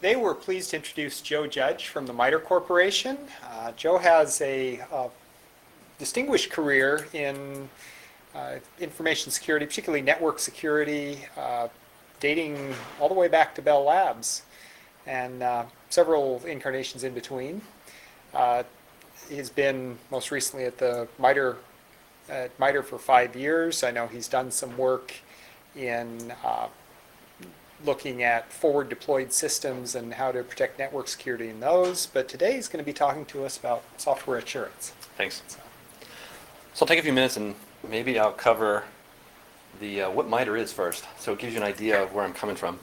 Today we're pleased to introduce Joe Judge from the MITRE Corporation. Joe has a distinguished career in information security, particularly network security, dating all the way back to Bell Labs and several incarnations in between. He's been most recently at the MITRE for 5 years. I know he's done some work in looking at forward deployed systems and how to protect network security in those. But today he's going to be talking to us about software assurance. Thanks. So I'll take a few minutes and maybe I'll cover the what MITRE is first, so it gives you an idea of where I'm coming from.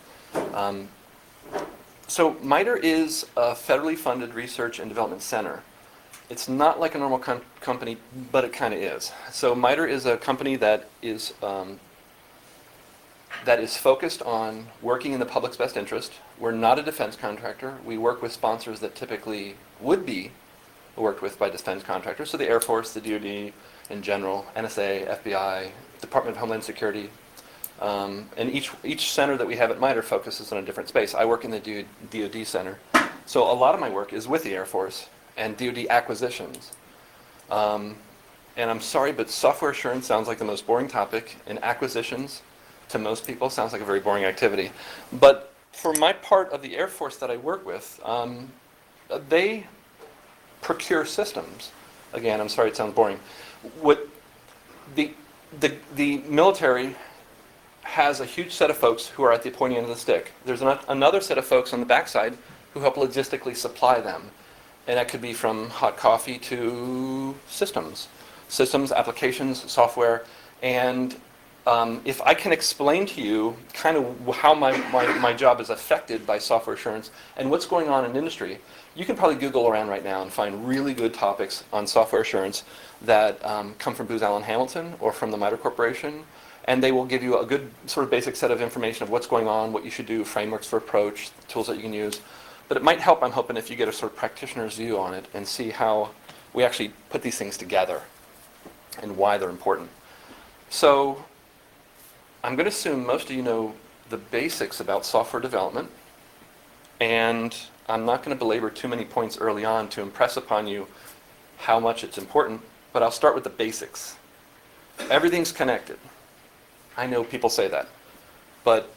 So MITRE is a federally funded research and development center. It's not like a normal company, but it kind of is. So MITRE is a company that is focused on working in the public's best interest. We're not a defense contractor. We work with sponsors that typically would be worked with by defense contractors, so the Air Force, the DoD in general, NSA, FBI, Department of Homeland Security. And each center that we have at MITRE focuses on a different space. I work in the DoD center. So a lot of my work is with the Air Force and DoD acquisitions. And I'm sorry, but software assurance sounds like the most boring topic, and acquisitions to most people sounds like a very boring activity. But for my part of the Air Force that I work with, they procure systems. Again, I'm sorry it sounds boring. What the military has a huge set of folks who are at the pointy end of the stick. There's another set of folks on the backside who help logistically supply them. And that could be from hot coffee to systems, applications, software. And if I can explain to you kind of how my job is affected by software assurance and what's going on in industry, you can probably Google around right now and find really good topics on software assurance that come from Booz Allen Hamilton or from the MITRE Corporation, and they will give you a good sort of basic set of information of what's going on, what you should do, frameworks for approach, tools that you can use. But it might help, I'm hoping, if you get a sort of practitioner's view on it and see how we actually put these things together and why they're important. So I'm going to assume most of you know the basics about software development, and I'm not going to belabor too many points early on to impress upon you how much it's important, but I'll start with the basics. Everything's connected. I know people say that, but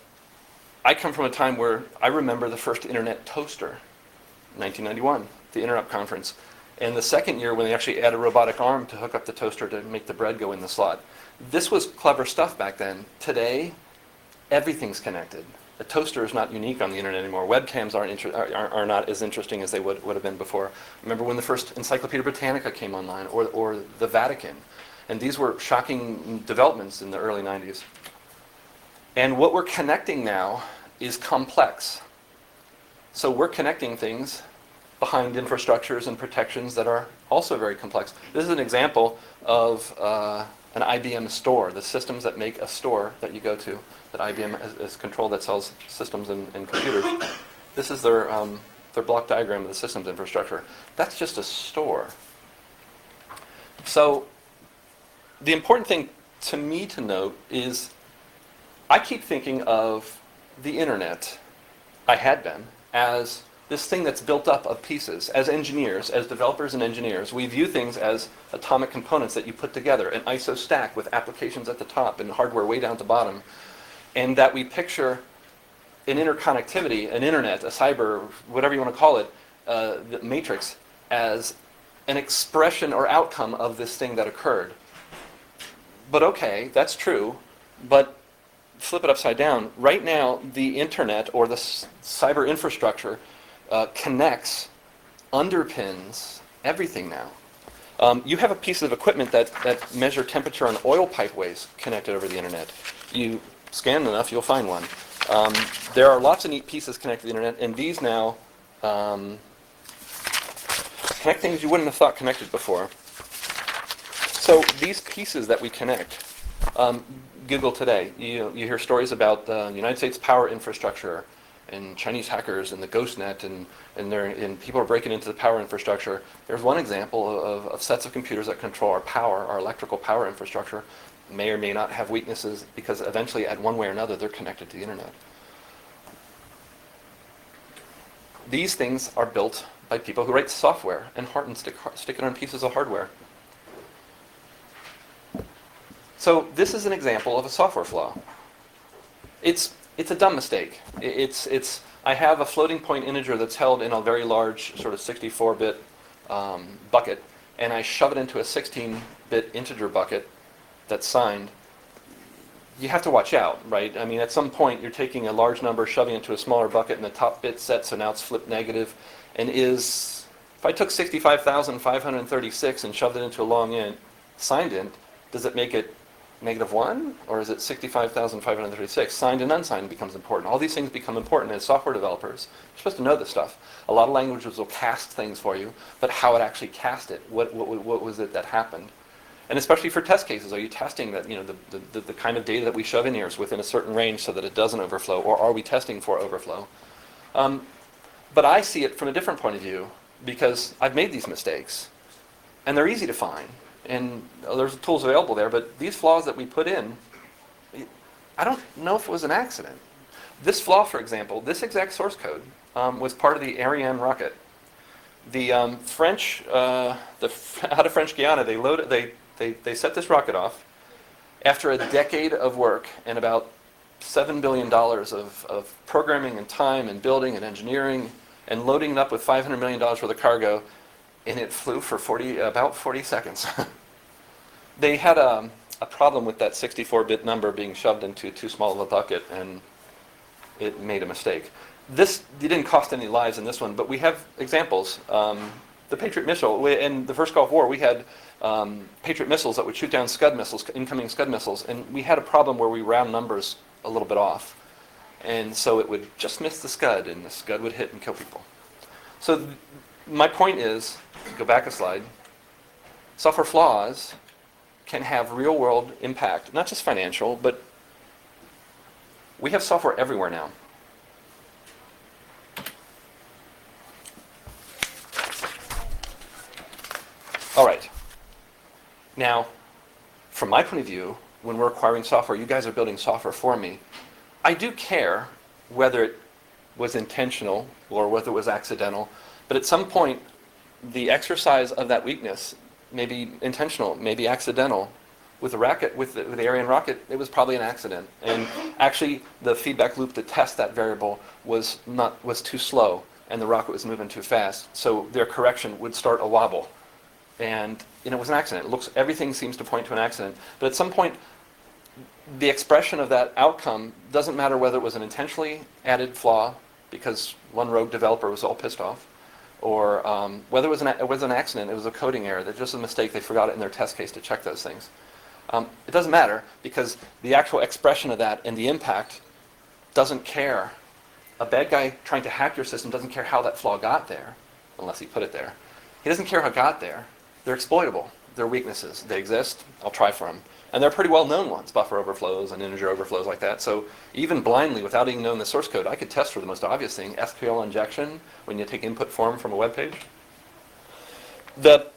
I come from a time where I remember the first internet toaster, 1991, the Interrupt conference, and the second year when they actually add a robotic arm to hook up the toaster to make the bread go in the slot. This was clever stuff back then. Today, everything's connected. A toaster is not unique on the internet anymore. Webcams are not as interesting as they would have been before. Remember when the first Encyclopedia Britannica came online, or the Vatican, and these were shocking developments in the early 90s. And what we're connecting now is complex. So we're connecting things behind infrastructures and protections that are also very complex. This is an example of an IBM store, the systems that make a store that you go to, that IBM is controlled, that sells systems and computers. This is their block diagram of the systems infrastructure. That's just a store. So the important thing to me to note is I keep thinking of the internet, I had been, as this thing that's built up of pieces. As engineers, as developers and engineers, we view things as atomic components that you put together, an ISO stack with applications at the top and hardware way down at the bottom, and that we picture an interconnectivity, an internet, a cyber, whatever you want to call it, the matrix, as an expression or outcome of this thing that occurred. But okay, that's true, but flip it upside down. Right now, the internet or the cyber infrastructure connects, underpins everything now. You have a piece of equipment that measure temperature on oil pipeways connected over the internet. You scan enough, you'll find one. There are lots of neat pieces connected to the internet, and these now connect things you wouldn't have thought connected before. So these pieces that we connect, Google today, you hear stories about the United States power infrastructure and Chinese hackers and the GhostNet and people are breaking into the power infrastructure. There's one example of sets of computers that control our power, our electrical power infrastructure, may or may not have weaknesses because eventually, at one way or another, they're connected to the internet. These things are built by people who write software and stick it on pieces of hardware. So this is an example of a software flaw. It's a dumb mistake. I have a floating point integer that's held in a very large sort of 64-bit bucket, and I shove it into a 16-bit integer bucket that's signed. You have to watch out, right? I mean, at some point, you're taking a large number, shoving it into a smaller bucket, and the top bit set, so now it's flipped negative. And if I took 65,536 and shoved it into a long int, signed int, does it make it -1? Or is it 65,536? Signed and unsigned becomes important. All these things become important as software developers. You're supposed to know this stuff. A lot of languages will cast things for you, but how it actually cast it, what was it that happened? And especially for test cases, are you testing that the kind of data that we shove in here is within a certain range so that it doesn't overflow, or are we testing for overflow? But I see it from a different point of view because I've made these mistakes, and they're easy to find, and there's tools available there. But these flaws that we put in, I don't know if it was an accident. This flaw, for example, this exact source code was part of the Ariane rocket. The French, out of French Guiana, they set this rocket off after a decade of work and about $7 billion of programming and time and building and engineering and loading it up with $500 million worth of cargo, and it flew for about 40 seconds. They had a problem with that 64-bit number being shoved into too small of a bucket, and it made a mistake. It didn't cost any lives in this one, but we have examples. The Patriot missile, in the first Gulf War, we had Patriot missiles that would shoot down Scud missiles, incoming Scud missiles, and we had a problem where we round numbers a little bit off. And so it would just miss the Scud, and the Scud would hit and kill people. So my point is, go back a slide, software flaws can have real-world impact, not just financial, but we have software everywhere now. All right. Now, from my point of view, when we're acquiring software, you guys are building software for me. I do care whether it was intentional or whether it was accidental, but at some point, the exercise of that weakness may be intentional, maybe accidental. With the Ariane rocket, it was probably an accident. And actually, the feedback loop to test that variable was too slow, and the rocket was moving too fast. So their correction would start a wobble. And it was an accident. Everything seems to point to an accident. But at some point, the expression of that outcome doesn't matter whether it was an intentionally added flaw because one rogue developer was all pissed off, or whether it was an accident, it was a coding error, that's just a mistake, they forgot it in their test case to check those things. It doesn't matter because the actual expression of that and the impact doesn't care. A bad guy trying to hack your system doesn't care how that flaw got there, unless he put it there. He doesn't care how it got there. They're exploitable. They're weaknesses. They exist. I'll try for them. And they're pretty well-known ones, buffer overflows and integer overflows like that. So even blindly, without even knowing the source code, I could test for the most obvious thing, SQL injection, when you take input form from a web page. The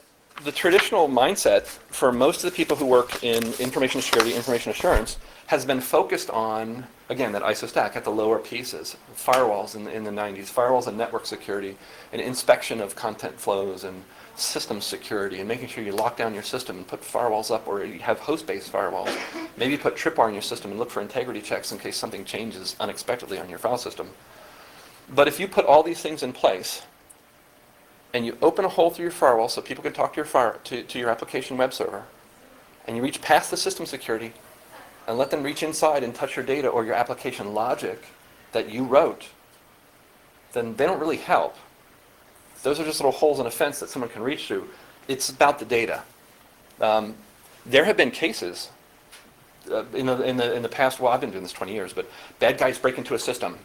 traditional mindset for most of the people who work in information security, information assurance, has been focused on, again, that ISO stack at the lower pieces, firewalls in the 90s, firewalls and network security, and inspection of content flows and system security, and making sure you lock down your system and put firewalls up, or you have host-based firewalls. Maybe put tripwire in your system and look for integrity checks in case something changes unexpectedly on your file system. But if you put all these things in place, and you open a hole through your firewall so people can talk to your application web server, and you reach past the system security, and let them reach inside and touch your data or your application logic that you wrote, then they don't really help. Those are just little holes in a fence that someone can reach through. It's about the data. There have been cases in the past. Well, I've been doing this 20 years, but bad guys break into a system.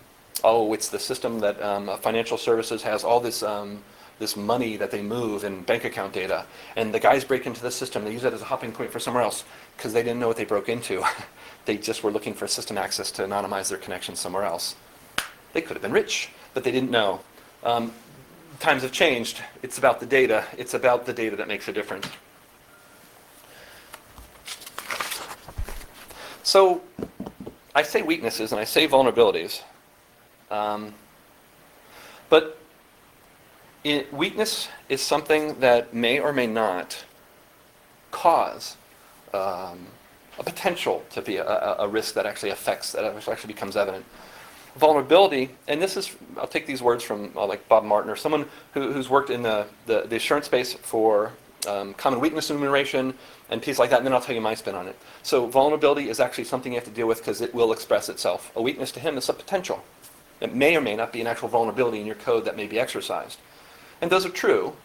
Oh, it's the system that financial services has all this money that they move in bank account data, and the guys break into the system. They use that as a hopping point for somewhere else because they didn't know what they broke into. They just were looking for system access to anonymize their connection somewhere else. They could have been rich, but they didn't know. Times have changed. It's about the data. It's about the data that makes a difference. So I say weaknesses and I say vulnerabilities. But Weakness is something that may or may not cause a potential to be a risk that actually affects, that actually becomes evident. Vulnerability, and this is, I'll take these words from like Bob Martin, or someone who's worked in the assurance space for common weakness enumeration and pieces like that, and then I'll tell you my spin on it. So vulnerability is actually something you have to deal with because it will express itself. A weakness to him is a potential. It may or may not be an actual vulnerability in your code that may be exercised. And those are true.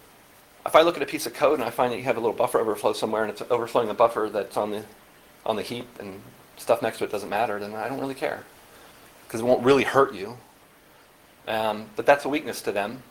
If I look at a piece of code and I find that you have a little buffer overflow somewhere and it's overflowing the buffer that's on the heap and stuff next to it doesn't matter, then I don't really care, because it won't really hurt you. But that's a weakness to them.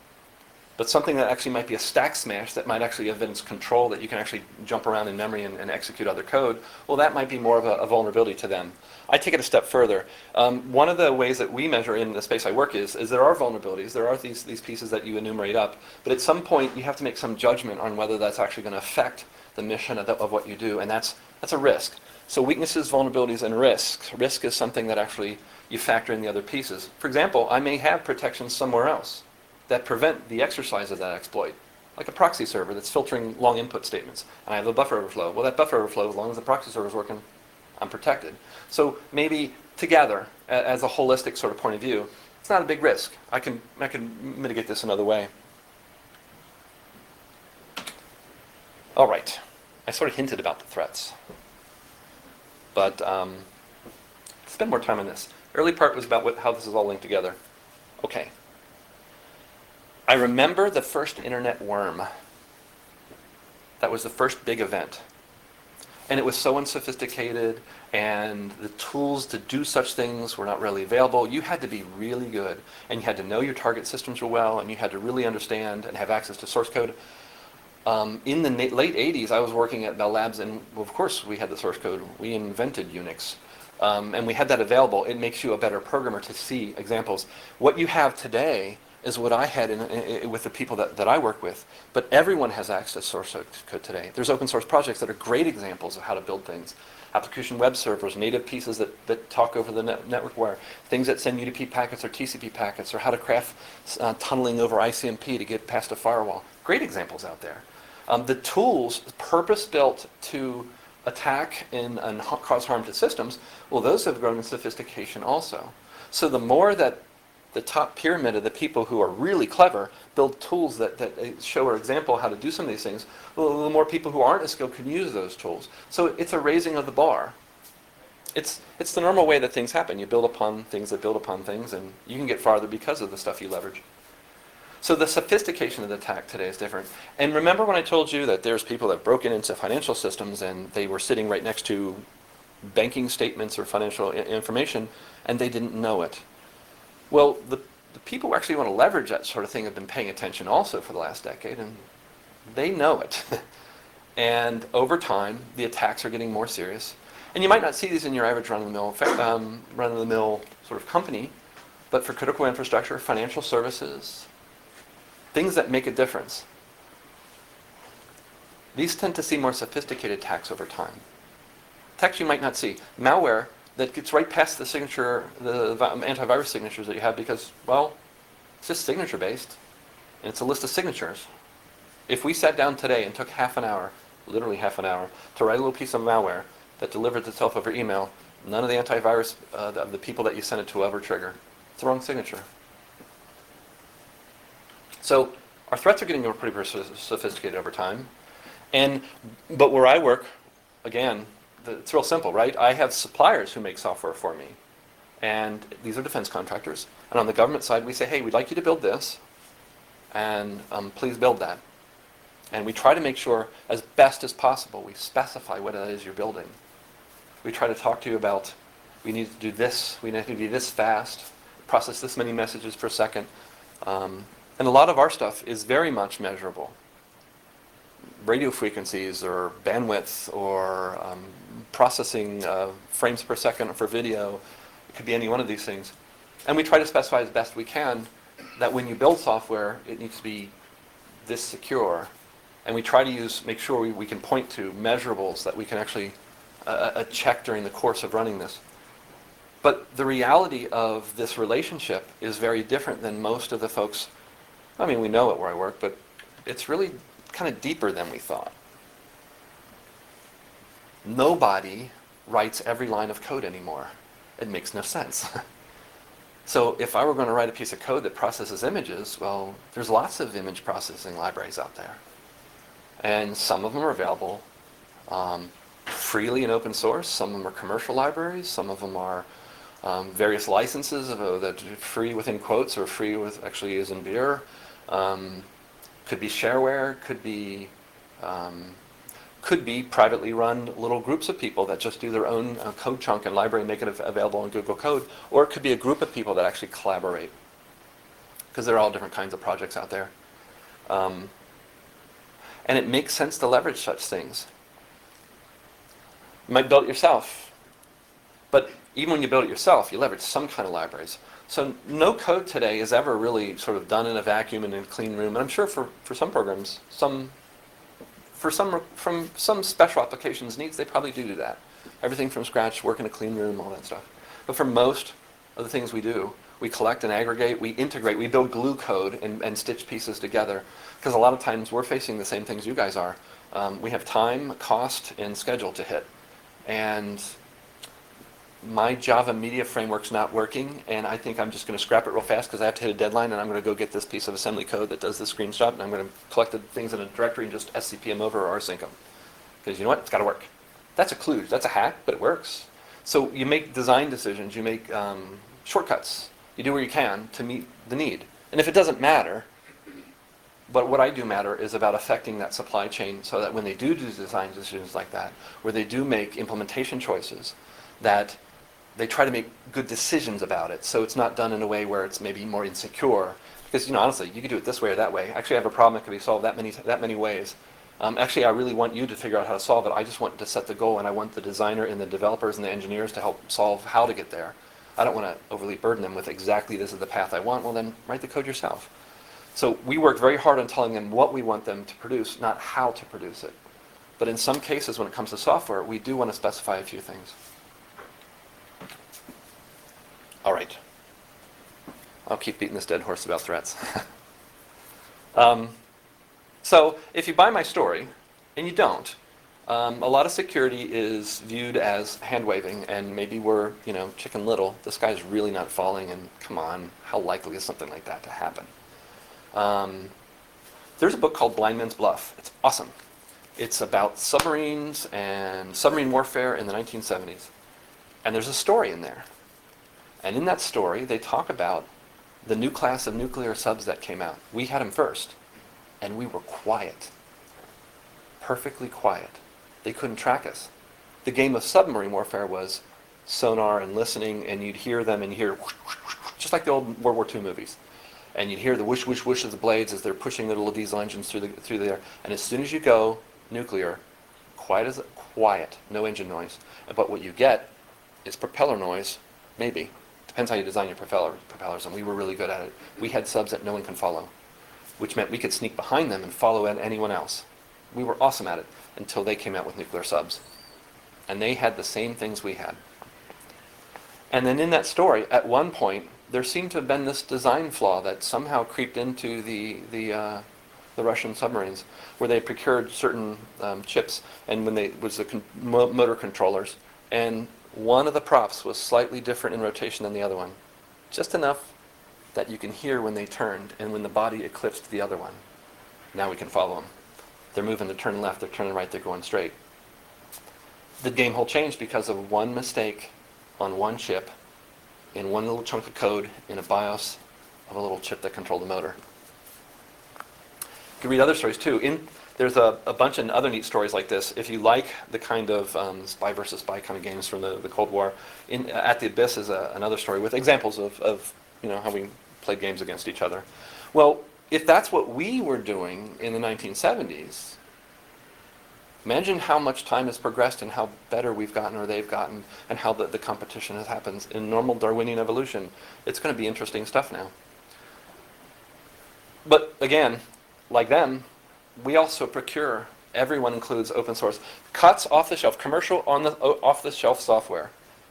But something that actually might be a stack smash that might actually evince control, that you can actually jump around in memory and execute other code, well, that might be more of a vulnerability to them. I take it a step further. One of the ways that we measure in the space I work is there are vulnerabilities. There are these pieces that you enumerate up. But at some point, you have to make some judgment on whether that's actually going to affect the mission of what you do. And that's a risk. So weaknesses, vulnerabilities, and risks. Risk is something that actually you factor in the other pieces. For example, I may have protections somewhere else that prevent the exercise of that exploit, like a proxy server that's filtering long input statements, and I have a buffer overflow. Well, that buffer overflow, as long as the proxy server is working, I'm protected. So maybe together, as a holistic sort of point of view, it's not a big risk. I can mitigate this another way. All right, I sort of hinted about the threats, but spend more time on this. Early part was about how this is all linked together. Okay. I remember the first internet worm. That was the first big event. And it was so unsophisticated, and the tools to do such things were not really available. You had to be really good, and you had to know your target systems well, and you had to really understand and have access to source code. In the late 80s, I was working at Bell Labs, and of course we had the source code. We invented Unix. And we had that available. It makes you a better programmer to see examples. What you have today is what I had with the people that I work with. But everyone has access to source code today. There's open source projects that are great examples of how to build things. Application web servers, native pieces that talk over the network wire, things that send UDP packets or TCP packets, or how to craft tunneling over ICMP to get past a firewall. Great examples out there. The tools purpose-built to attack and cause harm to systems, well, those have grown in sophistication also. So the more that the top pyramid of the people who are really clever build tools that show or example how to do some of these things, well, the more people who aren't as skilled can use those tools. So it's a raising of the bar. It's the normal way that things happen. You build upon things that build upon things, and you can get farther because of the stuff you leverage. So the sophistication of the attack today is different. And remember when I told you that there's people that have broken into financial systems and they were sitting right next to banking statements or financial information, and they didn't know it. Well, the people who actually want to leverage that sort of thing have been paying attention also for the last decade, and they know it. And over time, the attacks are getting more serious. And you might not see these in your average run-of-the-mill sort of company, but for critical infrastructure, financial services, things that make a difference, these tend to see more sophisticated attacks over time. Attacks you might not see. Malware that gets right past the signature, the antivirus signatures that you have because, well, it's just signature-based, and it's a list of signatures. If we sat down today and took half an hour, literally half an hour, to write a little piece of malware that delivers itself over email, none of the antivirus, the people that you send it to will ever trigger. It's the wrong signature. So our threats are getting pretty sophisticated over time. But where I work, again, it's real simple, right? I have suppliers who make software for me. And these are defense contractors. And on the government side, we say, hey, we'd like you to build this. And please build that. And we try to make sure, as best as possible, we specify what it is you're building. We try to talk to you about, we need to do this, we need to be this fast, process this many messages per second. And a lot of our stuff is very much measurable. Radio frequencies or bandwidth or processing frames per second for video. It could be any one of these things. And we try to specify as best we can that when you build software, it needs to be this secure. And we try to make sure we can point to measurables that we can actually check during the course of running this. But the reality of this relationship is very different than most of the folks I mean, we know it where I work, but it's really kind of deeper than we thought. Nobody writes every line of code anymore. It makes no sense. So if I were going to write a piece of code that processes images, well, there's lots of image processing libraries out there. And some of them are available freely in open source. Some of them are commercial libraries. Some of them are various licenses that are free within quotes or free with actually as in beer. Could be shareware, could be privately run little groups of people that just do their own code chunk and library and make it available on Google Code, or it could be a group of people that actually collaborate, because there are all different kinds of projects out there. And it makes sense to leverage such things. You might build it yourself, but even when you build it yourself, you leverage some kind of libraries. So no code today is ever really sort of done in a vacuum and in a clean room. And I'm sure for some programs, from some special applications needs, they probably do that. Everything from scratch, work in a clean room, all that stuff. But for most of the things we do, we collect and aggregate, we integrate, we build glue code and stitch pieces together. Because a lot of times we're facing the same things you guys are. We have time, cost, and schedule to hit. And my Java media framework's not working, and I think I'm just going to scrap it real fast because I have to hit a deadline, and I'm going to go get this piece of assembly code that does the screenshot, and I'm going to collect the things in a directory and just SCP them over or rsync them. Because you know what? It's got to work. That's a kludge. That's a hack, but it works. So you make design decisions. You make shortcuts. You do where you can to meet the need. And if it doesn't matter, but what I do matter is about affecting that supply chain so that when they do design decisions like that, where they do make implementation choices, that they try to make good decisions about it, so it's not done in a way where it's maybe more insecure. Because honestly, you could do it this way or that way. Actually, I have a problem that can be solved that many ways. Actually, I really want you to figure out how to solve it. I just want to set the goal, and I want the designer and the developers and the engineers to help solve how to get there. I don't want to overly burden them with exactly this is the path I want. Well, then write the code yourself. So we work very hard on telling them what we want them to produce, not how to produce it. But in some cases, when it comes to software, we do want to specify a few things. All right. I'll keep beating this dead horse about threats. So if you buy my story, and you don't, a lot of security is viewed as hand-waving, and maybe we're, Chicken Little. This guy's really not falling, and come on, how likely is something like that to happen? There's a book called Blind Man's Bluff. It's awesome. It's about submarines and submarine warfare in the 1970s. And there's a story in there. And in that story, they talk about the new class of nuclear subs that came out. We had them first, and we were quiet. Perfectly quiet. They couldn't track us. The game of submarine warfare was sonar and listening, and you'd hear them and you hear whoosh, whoosh, whoosh, just like the old World War II movies. And you'd hear the whoosh, whoosh, whoosh of the blades as they're pushing the little diesel engines through the air. And as soon as you go nuclear, quiet, no engine noise. But what you get is propeller noise, maybe. Depends how you design your propellers, and we were really good at it. We had subs that no one can follow, which meant we could sneak behind them and follow anyone else. We were awesome at it until they came out with nuclear subs. And they had the same things we had. And then in that story, at one point, there seemed to have been this design flaw that somehow creeped into the Russian submarines, where they procured certain chips, and when they was the motor controllers, and one of the props was slightly different in rotation than the other one, just enough that you can hear when they turned and when the body eclipsed the other one. Now we can follow them. They're moving to turn left, they're turning right, they're going straight. The game whole changed because of one mistake on one chip in one little chunk of code in a BIOS of a little chip that controlled the motor. You can read other stories too. There's a bunch of other neat stories like this. If you like the kind of spy versus spy kind of games from the Cold War, At the Abyss is another story with examples of how we played games against each other. Well, if that's what we were doing in the 1970s, imagine how much time has progressed and how better we've gotten or they've gotten and how the competition has happened in normal Darwinian evolution. It's going to be interesting stuff now. But again, like them, we also procure, everyone includes open source, cuts off the shelf, commercial off the shelf software.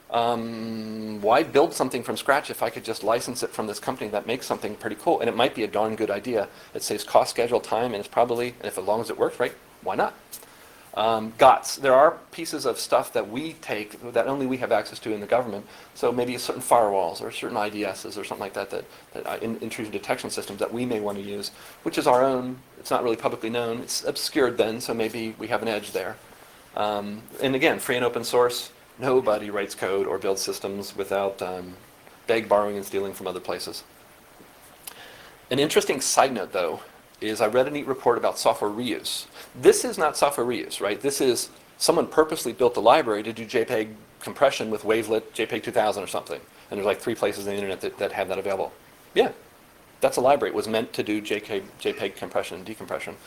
Why build something from scratch if I could just license it from this company that makes something pretty cool? And it might be a darn good idea. It saves cost, schedule, time, and it's probably, and if as long as it works, right, why not? GOTS. There are pieces of stuff that we take that only we have access to in the government. So maybe certain firewalls or certain IDSs or something like that, intrusion detection systems that we may want to use, which is our own. It's not really publicly known. It's obscured then, so maybe we have an edge there. And again, free and open source. Nobody writes code or builds systems without borrowing, and stealing from other places. An interesting side note, though, is I read a neat report about software reuse. This is not software reuse, right? This is someone purposely built a library to do JPEG compression with wavelet JPEG 2000 or something. And there's like 3 places on the internet that have that available. Yeah, that's a library. It was meant to do JPEG compression and decompression.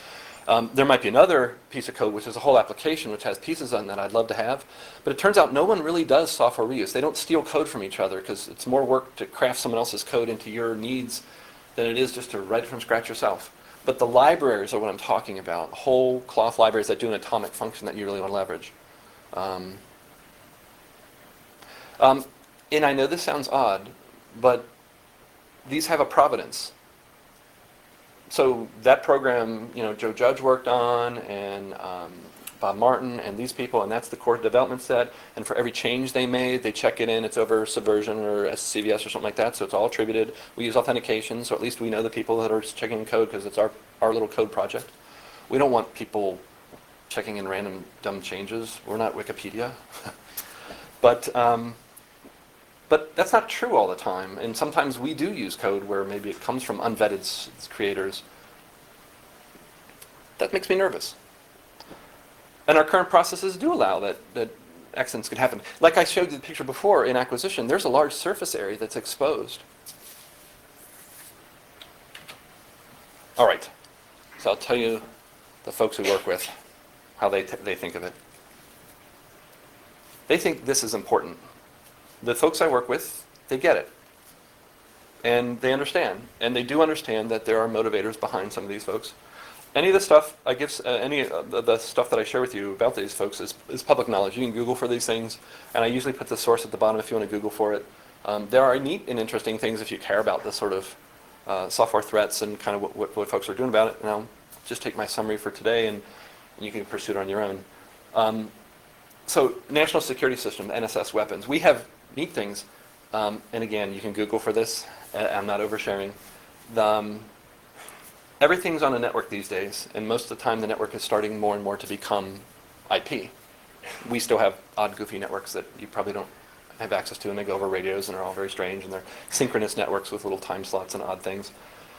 There might be another piece of code, which is a whole application, which has pieces on that I'd love to have. But it turns out no one really does software reuse. They don't steal code from each other, because it's more work to craft someone else's code into your needs than it is just to write it from scratch yourself. But the libraries are what I'm talking about, whole cloth libraries that do an atomic function that you really want to leverage. And I know this sounds odd, but these have a provenance. So that program, Joe Judge worked on, and Bob Martin, and these people, and that's the core development set. And for every change they made, they check it in. It's over Subversion or CVS or something like that, so it's all attributed. We use authentication, so at least we know the people that are checking in code, because it's our little code project. We don't want people checking in random dumb changes. We're not Wikipedia. But that's not true all the time. And sometimes we do use code where maybe it comes from unvetted creators. That makes me nervous. And our current processes do allow that accidents can happen. Like I showed you the picture before, in acquisition, there's a large surface area that's exposed. All right. So I'll tell you the folks we work with, how they think of it. They think this is important. The folks I work with, they get it. And they understand. And they do understand that there are motivators behind some of these folks. Any of the stuff I give, any of the stuff that I share with you about these folks is public knowledge. You can Google for these things, and I usually put the source at the bottom if you want to Google for it. There are neat and interesting things if you care about the sort of software threats and kind of what folks are doing about it. And I'll just take my summary for today, and you can pursue it on your own. So National Security System, NSS weapons. We have neat things, and again, you can Google for this. I'm not oversharing. Everything's on a network these days, and most of the time the network is starting more and more to become IP. We still have odd, goofy networks that you probably don't have access to, and they go over radios, and they're all very strange, and they're synchronous networks with little time slots and odd things.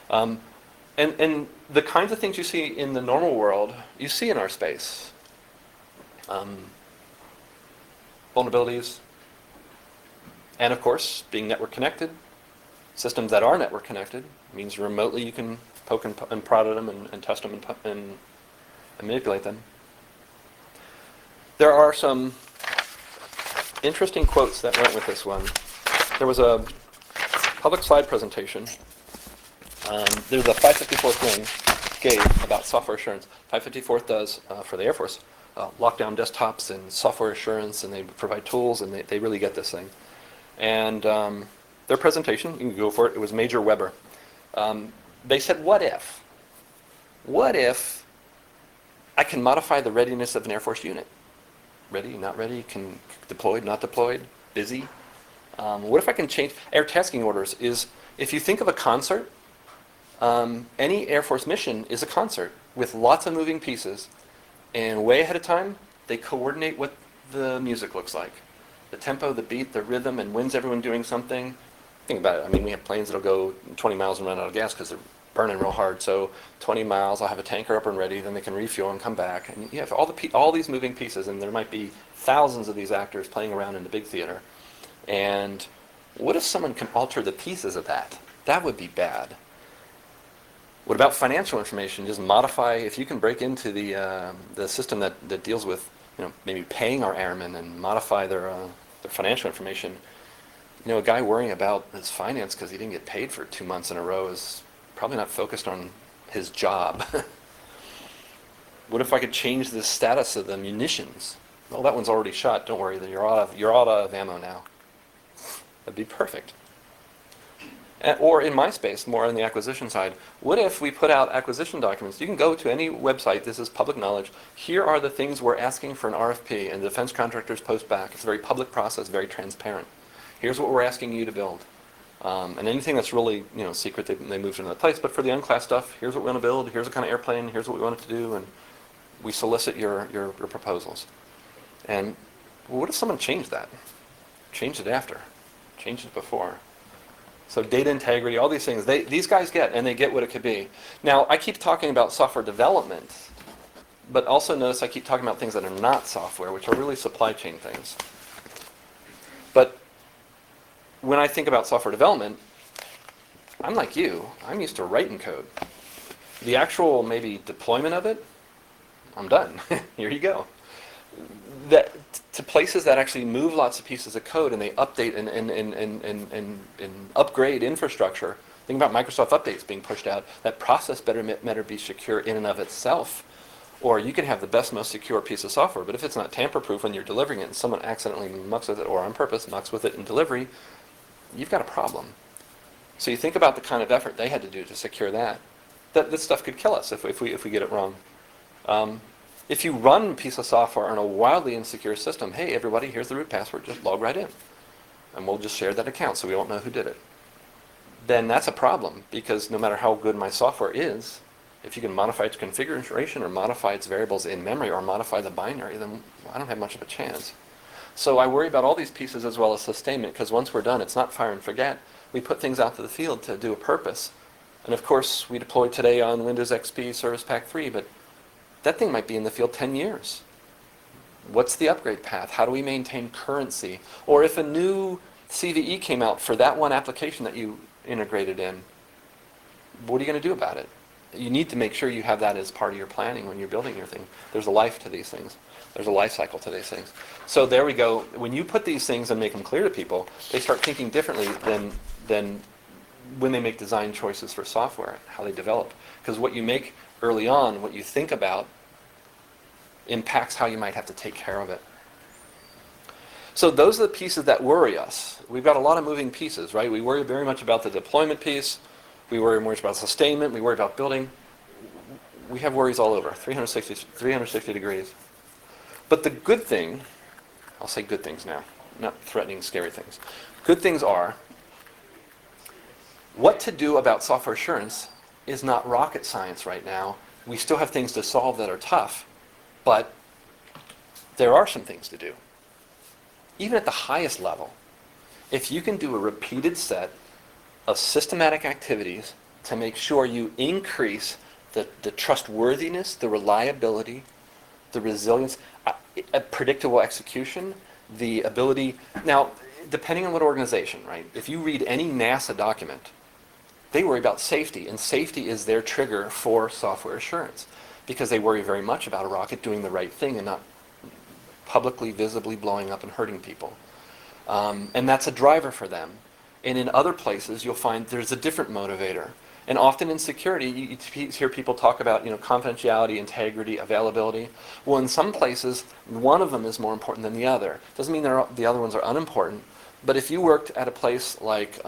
And the kinds of things you see in the normal world, you see in our space. Vulnerabilities, and of course, being network connected. Systems that are network connected means remotely you can poke and prod at them and test them and manipulate them. There are some interesting quotes that went with this one. There was a public slide presentation. There's a 554th wing gave about software assurance. 554th does, for the Air Force, lockdown desktops and software assurance, and they provide tools, and they really get this thing. And their presentation, you can go for it, it was Major Weber. They said, what if? What if I can modify the readiness of an Air Force unit? Ready, not ready, deployed, not deployed, busy? What if I can change? Air tasking orders is, if you think of a concert, any Air Force mission is a concert with lots of moving pieces, and way ahead of time, they coordinate what the music looks like. The tempo, the beat, the rhythm, and when's everyone doing something? Think about it. I mean, we have planes that'll go 20 miles and run out of gas because they're burning real hard. So 20 miles, I'll have a tanker up and ready, then they can refuel and come back. And you have all these moving pieces, and there might be thousands of these actors playing around in the big theater. And what if someone can alter the pieces of that? That would be bad. What about financial information? Just modify, if you can break into the system that deals with, maybe paying our airmen and modify their financial information. A guy worrying about his finance because he didn't get paid for 2 months in a row is probably not focused on his job. What if I could change the status of the munitions? Well, that one's already shot. Don't worry, you're out of ammo now. That'd be perfect. Or in my space, more on the acquisition side, what if we put out acquisition documents? You can go to any website, this is public knowledge. Here are the things we're asking for an RFP, and the defense contractors post back. It's a very public process, very transparent. Here's what we're asking you to build. And anything that's really secret, they move to another place. But for the unclassed stuff, here's what we want to build, here's the kind of airplane, here's what we want it to do, and we solicit your proposals. And what if someone changed that? Changed it after, changed it before. So data integrity, all these things, these guys get, and they get what it could be. Now, I keep talking about software development, but also notice I keep talking about things that are not software, which are really supply chain things. But when I think about software development, I'm like you. I'm used to writing code. The actual maybe deployment of it, I'm done. Here you go. To places that actually move lots of pieces of code and they update and upgrade infrastructure. Think about Microsoft updates being pushed out. That process better be secure in and of itself. Or you can have the best, most secure piece of software, but if it's not tamper-proof when you're delivering it and someone accidentally mucks with it or on purpose mucks with it in delivery, you've got a problem. So you think about the kind of effort they had to do to secure that. This stuff could kill us if we get it wrong. If you run a piece of software on a wildly insecure system, hey, everybody, here's the root password, just log right in. And we'll just share that account so we don't know who did it. Then that's a problem, because no matter how good my software is, if you can modify its configuration or modify its variables in memory or modify the binary, then I don't have much of a chance. So I worry about all these pieces as well as sustainment, because once we're done, it's not fire and forget. We put things out to the field to do a purpose. And of course, we deploy today on Windows XP Service Pack 3, but that thing might be in the field 10 years. What's the upgrade path? How do we maintain currency? Or if a new CVE came out for that one application that you integrated in, what are you going to do about it? You need to make sure you have that as part of your planning when you're building your thing. There's a life to these things. There's a life cycle to these things. So there we go. When you put these things and make them clear to people, they start thinking differently than when they make design choices for software, how they develop. Because what you make early on, what you think about, impacts how you might have to take care of it. So those are the pieces that worry us. We've got a lot of moving pieces, right? We worry very much about the deployment piece. We worry much about sustainment. We worry about building. We have worries all over, 360 degrees. But the good thing, I'll say good things now, not threatening, scary things. Good things are, what to do about software assurance is not rocket science right now. We still have things to solve that are tough, but there are some things to do. Even at the highest level, if you can do a repeated set of systematic activities to make sure you increase the trustworthiness, the reliability, the resilience, a predictable execution, the ability. Now, depending on what organization, right? If you read any NASA document, they worry about safety, and safety is their trigger for software assurance, because they worry very much about a rocket doing the right thing and not publicly, visibly blowing up and hurting people. And that's a driver for them. And in other places, you'll find there's a different motivator. And often in security, you hear people talk about confidentiality, integrity, availability. Well, in some places, one of them is more important than the other. Doesn't mean the other ones are unimportant. But if you worked at a place like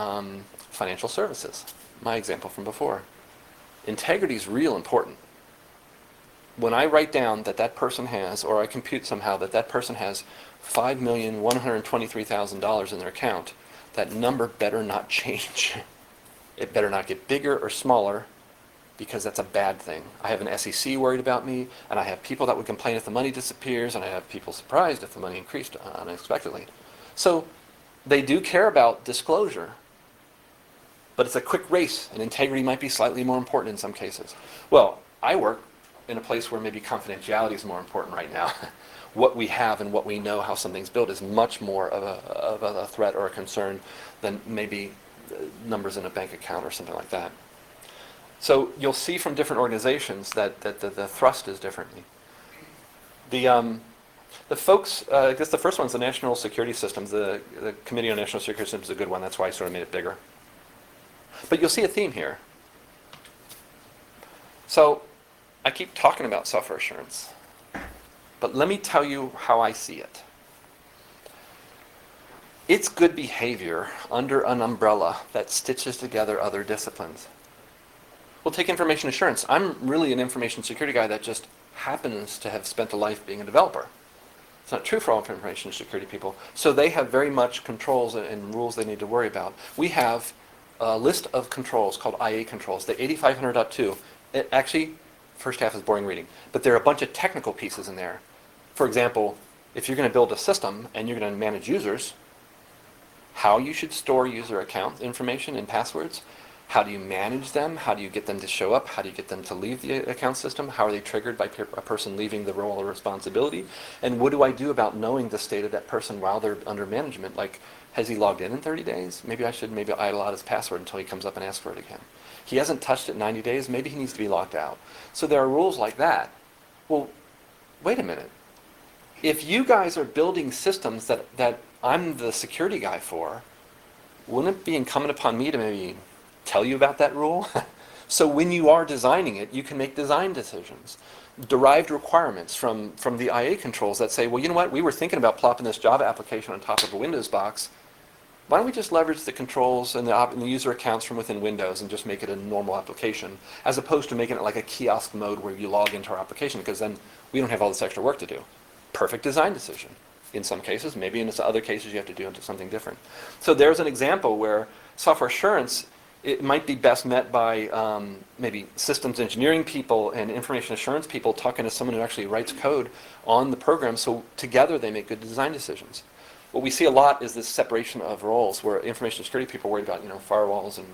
financial services, my example from before, integrity is real important. When I write down that person has, or I compute somehow that person has $5,123,000 in their account, that number better not change. It better not get bigger or smaller, because that's a bad thing. I have an SEC worried about me, and I have people that would complain if the money disappears, and I have people surprised if the money increased unexpectedly. So they do care about disclosure, but it's a quick race, and integrity might be slightly more important in some cases. Well, I work in a place where maybe confidentiality is more important right now. What we have and what we know, how something's built, is much more of a threat or a concern than maybe numbers in a bank account or something like that. So you'll see from different organizations that the thrust is differently. The folks, I guess the first one's the National Security Systems. The Committee on National Security Systems is a good one. That's why I sort of made it bigger. But you'll see a theme here. So I keep talking about software assurance, but let me tell you how I see it. It's good behavior under an umbrella that stitches together other disciplines. Well, take information assurance. I'm really an information security guy that just happens to have spent a life being a developer. It's not true for all information security people. So they have very much controls and rules they need to worry about. We have a list of controls called IA controls. The 8500.2, it actually, first half is boring reading, but there are a bunch of technical pieces in there. For example, if you're going to build a system and you're going to manage users, how you should store user account information and passwords, how do you manage them, how do you get them to show up, how do you get them to leave the account system, how are they triggered by a person leaving the role or responsibility, and what do I do about knowing the state of that person while they're under management, like has he logged in 30 days? Maybe I should idle out his password until he comes up and asks for it again. He hasn't touched it in 90 days, maybe he needs to be locked out. So there are rules like that. Well, wait a minute. If you guys are building systems that I'm the security guy for, wouldn't it be incumbent upon me to maybe tell you about that rule? So when you are designing it, you can make design decisions. Derived requirements from the IA controls that say, well, you know what, we were thinking about plopping this Java application on top of a Windows box. Why don't we just leverage the controls and the user accounts from within Windows and just make it a normal application, as opposed to making it like a kiosk mode where you log into our application, because then we don't have all this extra work to do. Perfect design decision. In some cases, maybe in other cases you have to do something different. So there's an example where software assurance, it might be best met by maybe systems engineering people and information assurance people talking to someone who actually writes code on the program, so together they make good design decisions. What we see a lot is this separation of roles, where information security people are worried about firewalls and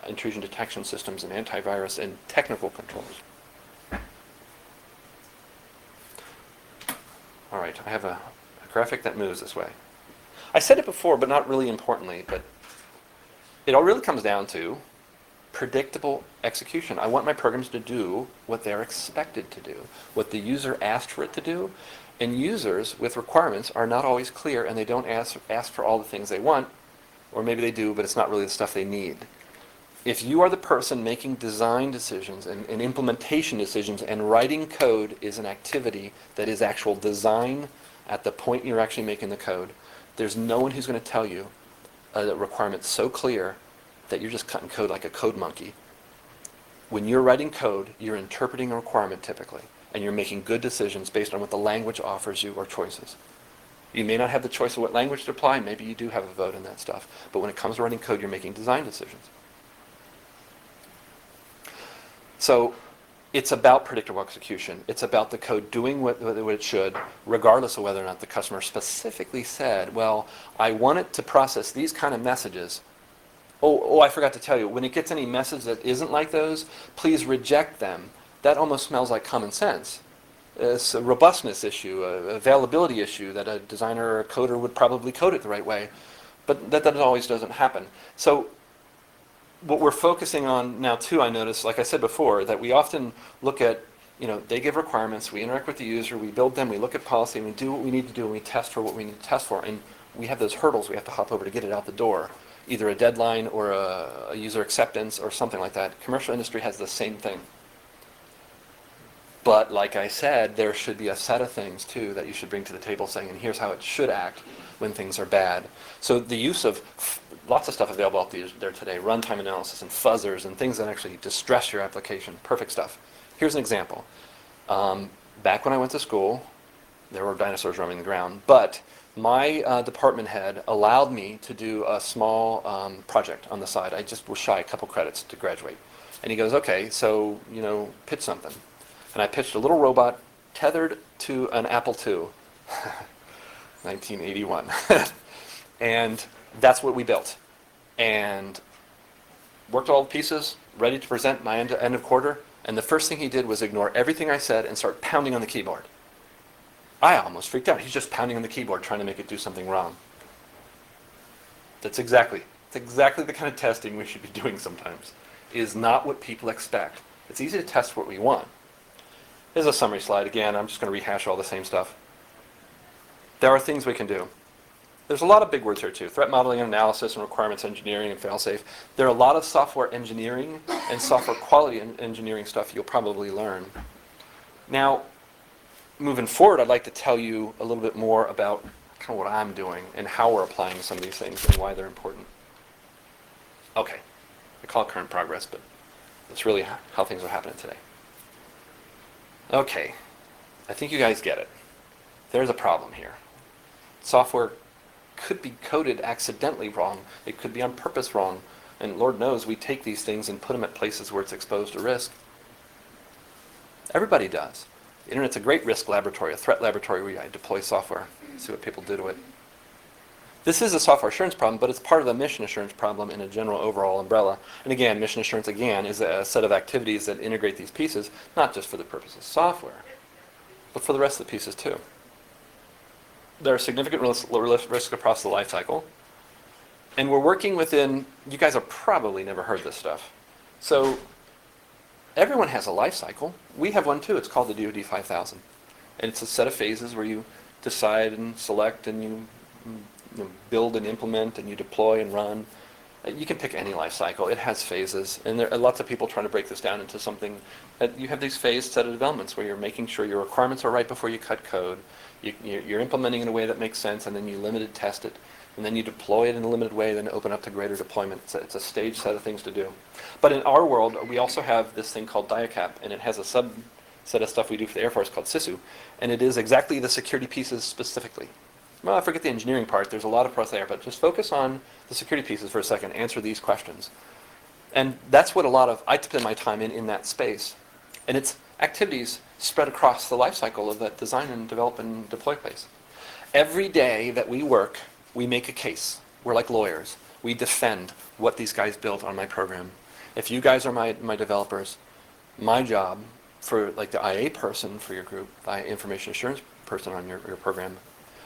intrusion detection systems and antivirus and technical controls. All right, I have a graphic that moves this way. I said it before, but not really importantly, but it all really comes down to predictable execution. I want my programs to do what they're expected to do, what the user asked for it to do, and users with requirements are not always clear, and they don't ask for all the things they want, or maybe they do, but it's not really the stuff they need. If you are the person making design decisions and implementation decisions, and writing code is an activity that is actual design at the point you're actually making the code, there's no one who's going to tell you a requirement so clear that you're just cutting code like a code monkey. When you're writing code, you're interpreting a requirement typically, and you're making good decisions based on what the language offers you or choices. You may not have the choice of what language to apply, maybe you do have a vote in that stuff, but when it comes to writing code, you're making design decisions. So it's about predictable execution. It's about the code doing what it should, regardless of whether or not the customer specifically said, well, I want it to process these kind of messages. Oh, I forgot to tell you, when it gets any message that isn't like those, please reject them. That almost smells like common sense. It's a robustness issue, an availability issue that a designer or a coder would probably code it the right way, but that always doesn't happen. So what we're focusing on now too, I notice, like I said before, that we often look at, they give requirements, we interact with the user, we build them, we look at policy, and we do what we need to do, and we test for what we need to test for, and we have those hurdles we have to hop over to get it out the door, either a deadline or a user acceptance or something like that. Commercial industry has the same thing. But like I said, there should be a set of things too that you should bring to the table saying, and here's how it should act when things are bad. So the use of lots of stuff available out there today, runtime analysis and fuzzers and things that actually distress your application, perfect stuff. Here's an example. Back when I went to school, there were dinosaurs roaming the ground, but my department head allowed me to do a small project on the side. I just was shy a couple credits to graduate. And he goes, okay, so, pitch something. And I pitched a little robot tethered to an Apple II, 1981. And that's what we built. And worked all the pieces, ready to present my end of quarter. And the first thing he did was ignore everything I said and start pounding on the keyboard. I almost freaked out. He's just pounding on the keyboard trying to make it do something wrong. That's exactly the kind of testing we should be doing sometimes. It is not what people expect. It's easy to test what we want. Here's a summary slide. Again, I'm just going to rehash all the same stuff. There are things we can do. There's a lot of big words here too. Threat modeling and analysis and requirements engineering and failsafe. There are a lot of software engineering and software quality engineering stuff you'll probably learn. Now, moving forward, I'd like to tell you a little bit more about kind of what I'm doing and how we're applying some of these things and why they're important. Okay, I call it current progress, but it's really how things are happening today. Okay, I think you guys get it. There's a problem here. Software could be coded accidentally wrong. It could be on purpose wrong. And Lord knows we take these things and put them at places where it's exposed to risk. Everybody does. The internet's a great risk laboratory, a threat laboratory where I deploy software, see what people do to it. This is a software assurance problem, but it's part of the mission assurance problem in a general overall umbrella. And again, mission assurance, again, is a set of activities that integrate these pieces, not just for the purpose of software, but for the rest of the pieces too. There are significant risks across the life cycle. And we're working within, you guys have probably never heard this stuff. So everyone has a life cycle. We have one too. It's called the DoD 5000. And it's a set of phases where you decide and select and you build and implement and you deploy and run. You can pick any life cycle. It has phases. And there are lots of people trying to break this down into something. You have these phased set of developments where you're making sure your requirements are right before you cut code. You're implementing in a way that makes sense, and then you limited test it. And then you deploy it in a limited way, then open up to greater deployment. It's a staged set of things to do. But in our world, we also have this thing called DIACAP, and it has a subset of stuff we do for the Air Force called SISU. And it is exactly the security pieces specifically. Well, I forget the engineering part. There's a lot of parts there, but just focus on the security pieces for a second. Answer these questions. And that's what I spend my time in that space. And it's activities spread across the life cycle of that design and develop and deploy place. Every day that we work, we make a case. We're like lawyers. We defend what these guys built on my program. If you guys are my developers, my job for like the IA person for your group, the information assurance person on your program,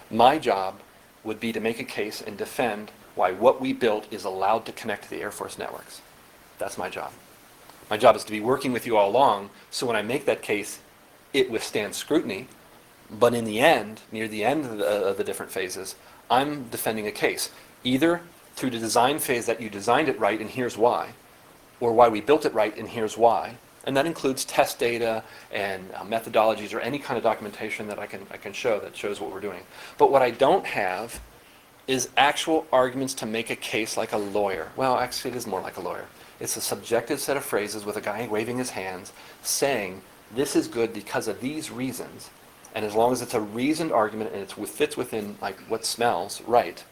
my job would be to make a case and defend why what we built is allowed to connect to the Air Force networks. That's my job. My job is to be working with you all along, so when I make that case, it withstands scrutiny, but in the end, near the end of the different phases, I'm defending a case, either through the design phase that you designed it right and here's why, or why we built it right and here's why. And that includes test data and methodologies or any kind of documentation that I can show that shows what we're doing. But what I don't have is actual arguments to make a case like a lawyer. Well, actually it is more like a lawyer. It's a subjective set of phrases with a guy waving his hands saying, this is good because of these reasons. And as long as it's a reasoned argument and it fits within like what smells right,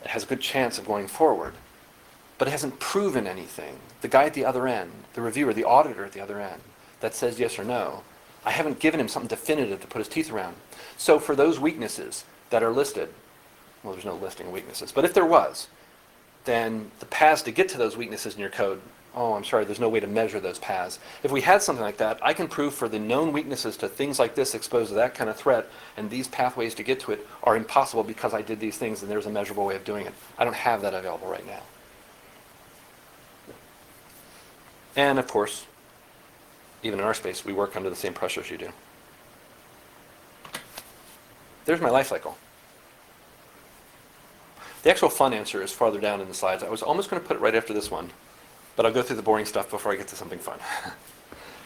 it has a good chance of going forward. But it hasn't proven anything. The guy at the other end, the reviewer, the auditor at the other end, that says yes or no, I haven't given him something definitive to put his teeth around. So for those weaknesses that are listed, well, there's no listing of weaknesses, but if there was, then the paths to get to those weaknesses in your code, oh, I'm sorry, there's no way to measure those paths. If we had something like that, I can prove for the known weaknesses to things like this exposed to that kind of threat, and these pathways to get to it are impossible because I did these things and there's a measurable way of doing it. I don't have that available right now. And of course, even in our space, we work under the same pressures you do. There's my life cycle. The actual fun answer is farther down in the slides. I was almost going to put it right after this one, but I'll go through the boring stuff before I get to something fun.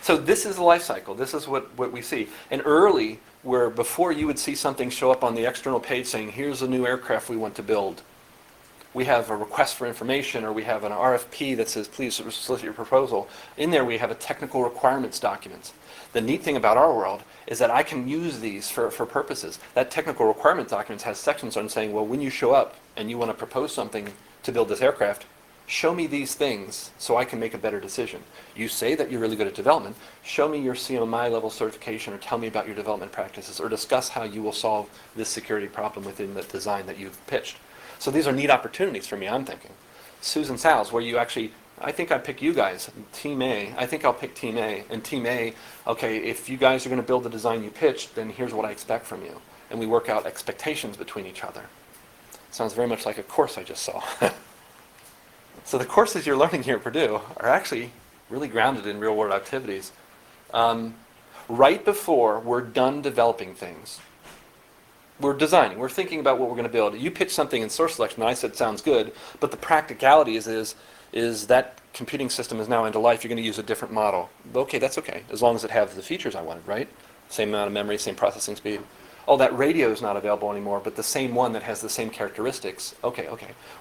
So this is the life cycle. This is what we see. And early, where before you would see something show up on the external page saying, here's a new aircraft we want to build, we have a request for information, or we have an RFP that says, please solicit your proposal. In there, we have a technical requirements document. The neat thing about our world is that I can use these for purposes. That technical requirement document has sections on saying, well, when you show up and you want to propose something to build this aircraft, show me these things so I can make a better decision. You say that you're really good at development. Show me your CMI level certification, or tell me about your development practices, or discuss how you will solve this security problem within the design that you've pitched. So these are neat opportunities for me, I'm thinking. Susan Sal's, where you actually, I think I pick you guys, Team A. I think I'll pick Team A. And Team A, okay, if you guys are going to build the design you pitched, then here's what I expect from you. And we work out expectations between each other. Sounds very much like a course I just saw. So the courses you're learning here at Purdue are actually really grounded in real-world activities. Right before we're done developing things, we're designing, we're thinking about what we're going to build. You pitch something in source selection, and I said sounds good, but the practicality is that computing system is now into life, you're going to use a different model. Okay, that's okay, as long as it has the features I wanted, right? Same amount of memory, same processing speed. Oh, that radio is not available anymore, but the same one that has the same characteristics. Okay.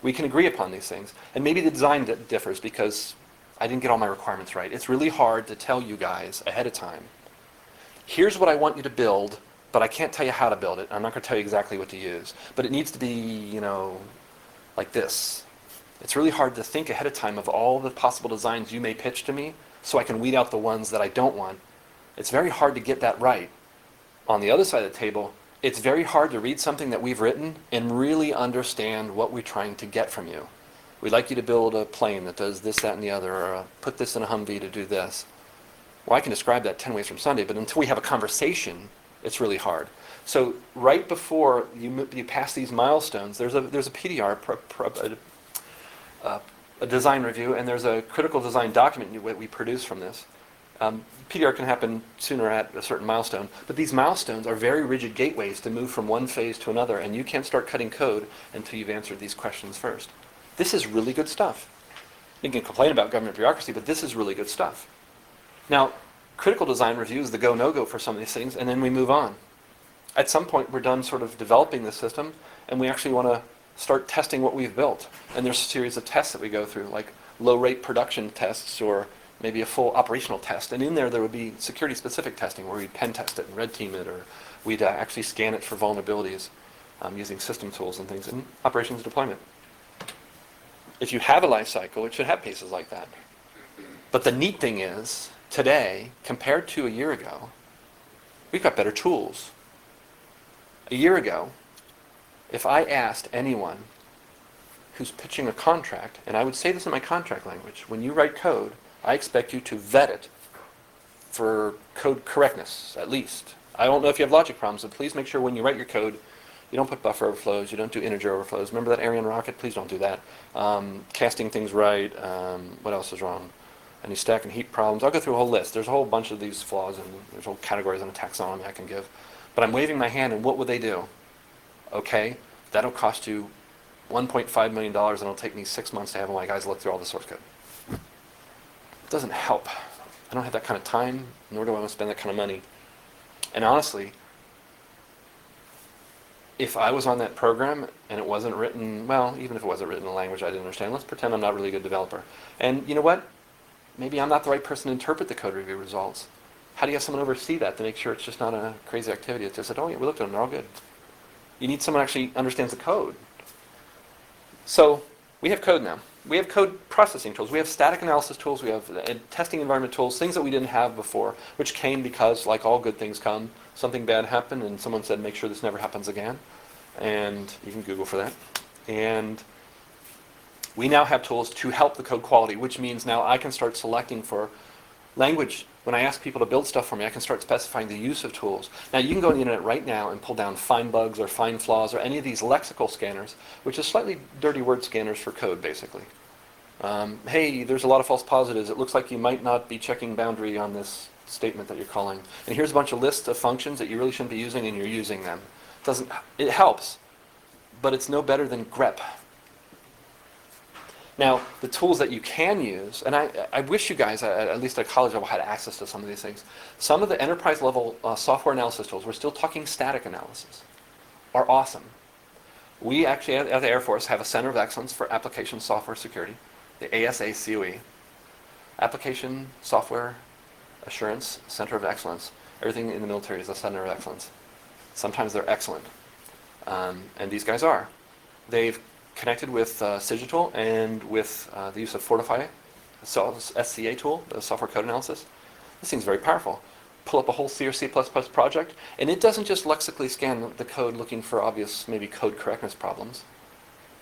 We can agree upon these things. And maybe the design differs because I didn't get all my requirements right. It's really hard to tell you guys ahead of time, here's what I want you to build, but I can't tell you how to build it. I'm not going to tell you exactly what to use. But it needs to be, like this. It's really hard to think ahead of time of all the possible designs you may pitch to me so I can weed out the ones that I don't want. It's very hard to get that right. On the other side of the table, it's very hard to read something that we've written and really understand what we're trying to get from you. We'd like you to build a plane that does this, that, and the other, or put this in a Humvee to do this. Well, I can describe that 10 ways from Sunday, but until we have a conversation, it's really hard. So right before you pass these milestones, there's a PDR, a design review, and there's a critical design document we produce from this. PDR can happen sooner at a certain milestone, but these milestones are very rigid gateways to move from one phase to another, and you can't start cutting code until you've answered these questions first. This is really good stuff. You can complain about government bureaucracy, but this is really good stuff. Now, critical design review is the go, no-go for some of these things, and then we move on. At some point, we're done sort of developing the system, and we actually want to start testing what we've built. And there's a series of tests that we go through, like low-rate production tests or maybe a full operational test. And in there would be security-specific testing where we'd pen test it and red team it, or we'd actually scan it for vulnerabilities using system tools and things, and operations deployment. If you have a life cycle, it should have paces like that. But the neat thing is, today, compared to a year ago, we've got better tools. A year ago, if I asked anyone who's pitching a contract, and I would say this in my contract language, when you write code, I expect you to vet it for code correctness, at least. I don't know if you have logic problems, but please make sure when you write your code, you don't put buffer overflows, you don't do integer overflows. Remember that Ariane rocket? Please don't do that. Casting things right. What else is wrong? Any stack and heap problems? I'll go through a whole list. There's a whole bunch of these flaws, and there's whole categories on a taxonomy I can give. But I'm waving my hand, and what would they do? Okay, that'll cost you $1.5 million, and it'll take me 6 months to have my guys look through all the source code. It doesn't help. I don't have that kind of time, nor do I want to spend that kind of money. And honestly, if I was on that program and it wasn't written, well, even if it wasn't written in a language I didn't understand, let's pretend I'm not a really good developer. And you know what? Maybe I'm not the right person to interpret the code review results. How do you have someone oversee that to make sure it's just not a crazy activity? It's just, oh yeah, we looked at them, they're all good. You need someone who actually understands the code. So we have code now. We have code processing tools. We have static analysis tools. We have testing environment tools, things that we didn't have before, which came because, like all good things come, something bad happened and someone said, make sure this never happens again. And you can Google for that. And we now have tools to help the code quality, which means now I can start selecting for language. When I ask people to build stuff for me, I can start specifying the use of tools. Now you can go on the internet right now and pull down find bugs or find flaws or any of these lexical scanners, which is slightly dirty word scanners for code, basically. Hey, there's a lot of false positives. It looks like you might not be checking boundary on this statement that you're calling. And here's a bunch of lists of functions that you really shouldn't be using, and you're using them. It helps, but it's no better than grep. Now, the tools that you can use, and I wish you guys, at least at college level, had access to some of these things. Some of the enterprise level software analysis tools, we're still talking static analysis, are awesome. We actually, at the Air Force, have a Center of Excellence for Application Software Security, the ASACOE, Application Software Assurance Center of Excellence. Everything in the military is a Center of Excellence. Sometimes they're excellent, and these guys are. They've connected with Cigital and with the use of Fortify, SCA tool, the software code analysis. This thing's very powerful. Pull up a whole C or C++ project, and it doesn't just lexically scan the code looking for obvious, maybe code correctness problems.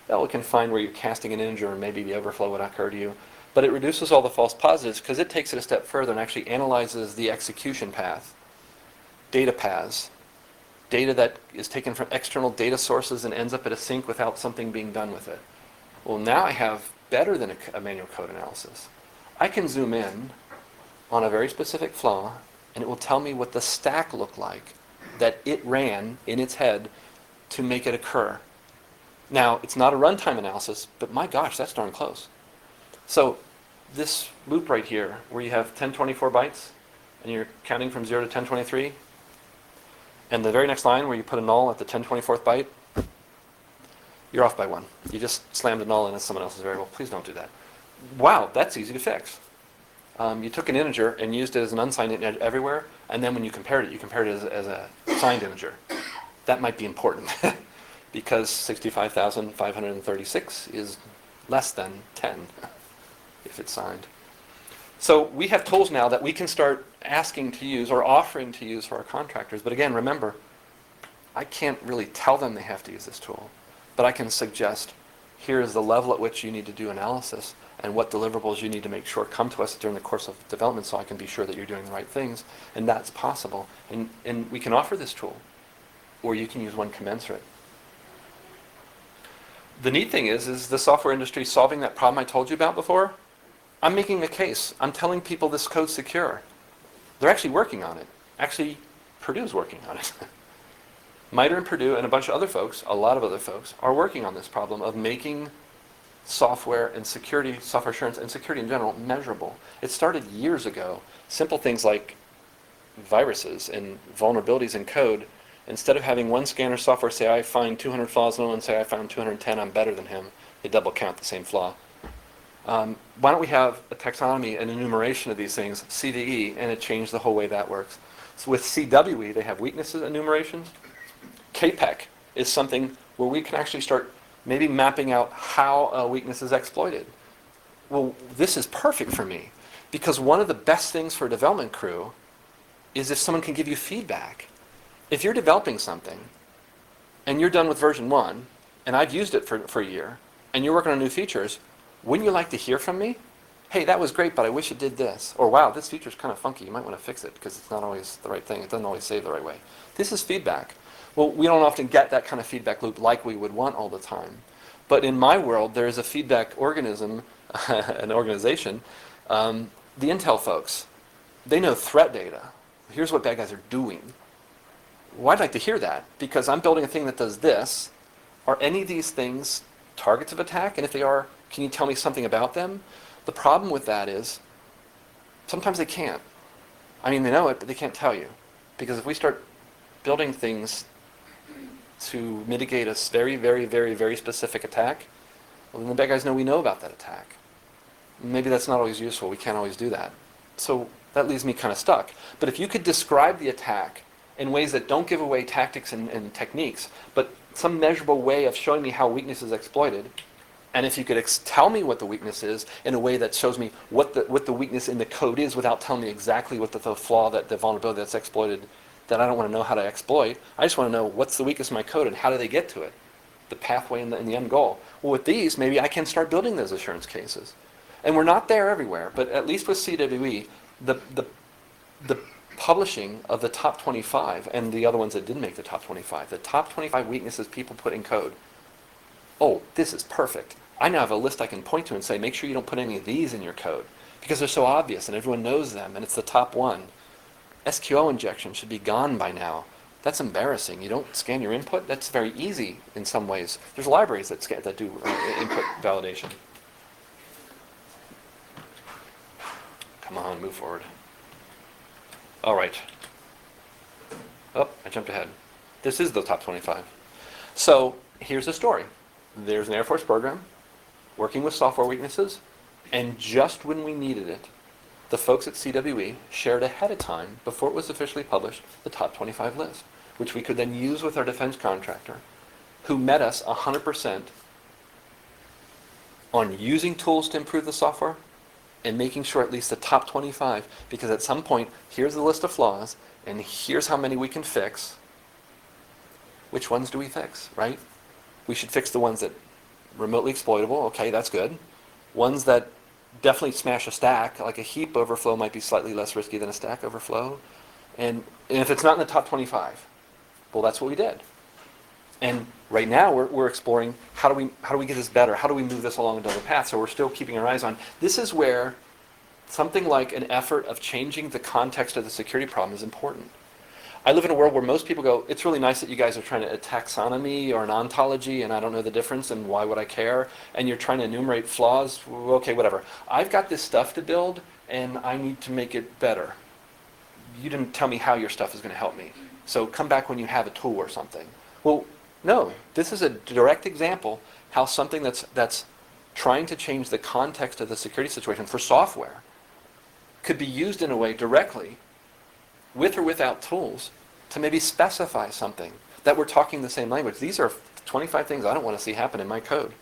It can find where you're casting an integer and maybe the overflow would occur to you. But it reduces all the false positives because it takes it a step further and actually analyzes the execution path, data paths, data that is taken from external data sources and ends up at a sink without something being done with it. Well, now I have better than a manual code analysis. I can zoom in on a very specific flaw, and it will tell me what the stack looked like that it ran in its head to make it occur. Now, it's not a runtime analysis, but my gosh, that's darn close. So this loop right here, where you have 1024 bytes, and you're counting from 0 to 1023, And the very next line where you put a null at the 1024th byte, you're off by 1. You just slammed a null into someone else's variable. Please don't do that. Wow, that's easy to fix. You took an integer and used it as an unsigned integer everywhere, and then when you compared it as a signed integer. That might be important because 65,536 is less than 10 if it's signed. So we have tools now that we can start asking to use or offering to use for our contractors. But again, remember, I can't really tell them they have to use this tool, but I can suggest, here's the level at which you need to do analysis and what deliverables you need to make sure come to us during the course of development so I can be sure that you're doing the right things. And that's possible. And we can offer this tool, or you can use one commensurate. The neat thing is the software industry solving that problem I told you about before. I'm making a case. I'm telling people this code's secure. They're actually working on it. Actually, Purdue's working on it. MITRE and Purdue and a bunch of other folks, a lot of other folks, are working on this problem of making software and security, software assurance and security in general, measurable. It started years ago. Simple things like viruses and vulnerabilities in code. Instead of having one scanner software say, I find 200 flaws, and one say, I found 210, I'm better than him, they double count the same flaw. Why don't we have a taxonomy and enumeration of these things, CVE, and it changed the whole way that works. So with CWE, they have weaknesses enumerations. KPEC is something where we can actually start maybe mapping out how a weakness is exploited. Well, this is perfect for me, because one of the best things for a development crew is if someone can give you feedback. If you're developing something, and you're done with version 1, and I've used it for a year, and you're working on new features, wouldn't you like to hear from me? Hey, that was great, but I wish it did this. Or, wow, this feature's kind of funky. You might want to fix it because it's not always the right thing. It doesn't always save the right way. This is feedback. Well, we don't often get that kind of feedback loop like we would want all the time. But in my world, there is a feedback organism, an organization. The Intel folks, they know threat data. Here's what bad guys are doing. Well, I'd like to hear that because I'm building a thing that does this. Are any of these things targets of attack? And if they are, can you tell me something about them? The problem with that is sometimes they can't. I mean, they know it, but they can't tell you. Because if we start building things to mitigate a very, very, very, very specific attack, well, then the bad guys know we know about that attack. Maybe that's not always useful. We can't always do that. So that leaves me kind of stuck. But if you could describe the attack in ways that don't give away tactics and techniques, but some measurable way of showing me how weakness is exploited, and if you could tell me what the weakness is in a way that shows me what the weakness in the code is without telling me exactly what the flaw, that the vulnerability that's exploited, that I don't want to know how to exploit. I just want to know what's the weakness in my code and how do they get to it, the pathway and the end goal. Well, with these, maybe I can start building those assurance cases. And we're not there everywhere, but at least with CWE, the publishing of the top 25 and the other ones that didn't make the top 25, the top 25 weaknesses people put in code. Oh, this is perfect. I now have a list I can point to and say, make sure you don't put any of these in your code because they're so obvious and everyone knows them and it's the top one. SQL injection should be gone by now. That's embarrassing. You don't scan your input? That's very easy in some ways. There's libraries that do input validation. Come on, move forward. All right. Oh, I jumped ahead. This is the top 25. So here's the story. There's an Air Force program working with software weaknesses, and just when we needed it, the folks at CWE shared ahead of time, before it was officially published, the top 25 list, which we could then use with our defense contractor, who met us 100% on using tools to improve the software and making sure at least the top 25, because at some point, here's the list of flaws, and here's how many we can fix. Which ones do we fix, right? We should fix the ones that remotely exploitable. Okay, that's good. Ones that definitely smash a stack, like a heap overflow might be slightly less risky than a stack overflow. And if it's not in the top 25, well, that's what we did. And right now we're exploring how do we get this better? How do we move this along another path? So we're still keeping our eyes on. This is where something like an effort of changing the context of the security problem is important. I live in a world where most people go, it's really nice that you guys are trying to a taxonomy or an ontology and I don't know the difference and why would I care? And you're trying to enumerate flaws. Okay, whatever. I've got this stuff to build and I need to make it better. you didn't tell me how your stuff is going to help me. So come back when you have a tool or something. Well, no, this is a direct example how something that's trying to change the context of the security situation for software could be used in a way directly, with or without tools, to maybe specify something that we're talking the same language. These are 25 things I don't want to see happen in my code.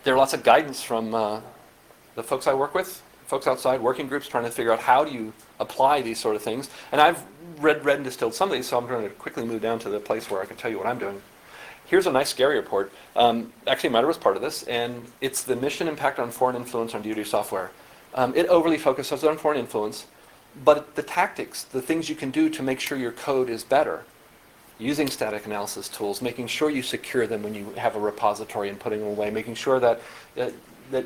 There are lots of guidance from the folks I work with, folks outside, working groups trying to figure out how do you apply these sort of things. And I've read and distilled some of these, so I'm going to quickly move down to the place where I can tell you what I'm doing. Here's a nice scary report. Actually, MITRE was part of this, and it's the mission impact on foreign influence on DoD software. It overly focuses on foreign influence, but the tactics, the things you can do to make sure your code is better, using static analysis tools, making sure you secure them when you have a repository and putting them away, making sure that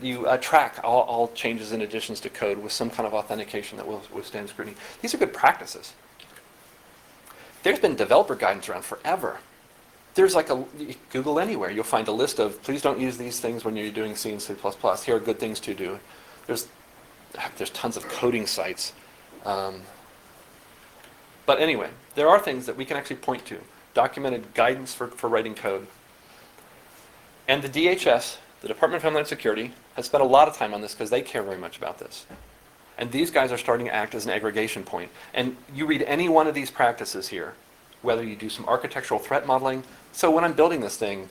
you track all changes and additions to code with some kind of authentication that will withstand scrutiny. These are good practices. There's been developer guidance around forever. There's like Google anywhere, you'll find a list of, please don't use these things when you're doing C and C++. Here are good things to do. There's tons of coding sites. But anyway, there are things that we can actually point to. Documented guidance for writing code. And the DHS, the Department of Homeland Security, has spent a lot of time on this because they care very much about this. And these guys are starting to act as an aggregation point. And you read any one of these practices here, whether you do some architectural threat modeling. So when I'm building this thing,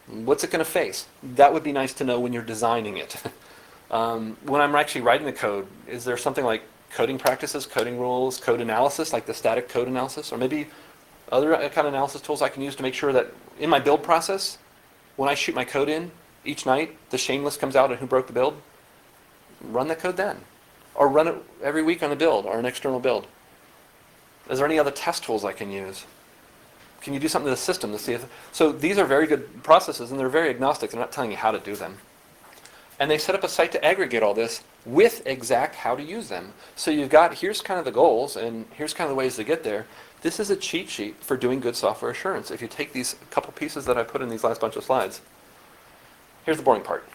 what's it going to face? That would be nice to know when you're designing it. When I'm actually writing the code, is there something like coding practices, coding rules, code analysis, like the static code analysis, or maybe other kind of analysis tools I can use to make sure that in my build process, when I shoot my code in each night, the shame list comes out and who broke the build? Run that code then. Or run it every week on a build or an external build. Is there any other test tools I can use? Can you do something to the system to see if... So these are very good processes, and they're very agnostic. They're not telling you how to do them. And they set up a site to aggregate all this with exact how to use them. So you've got, here's kind of the goals, and here's kind of the ways to get there. This is a cheat sheet for doing good software assurance. If you take these couple pieces that I put in these last bunch of slides, here's the boring part.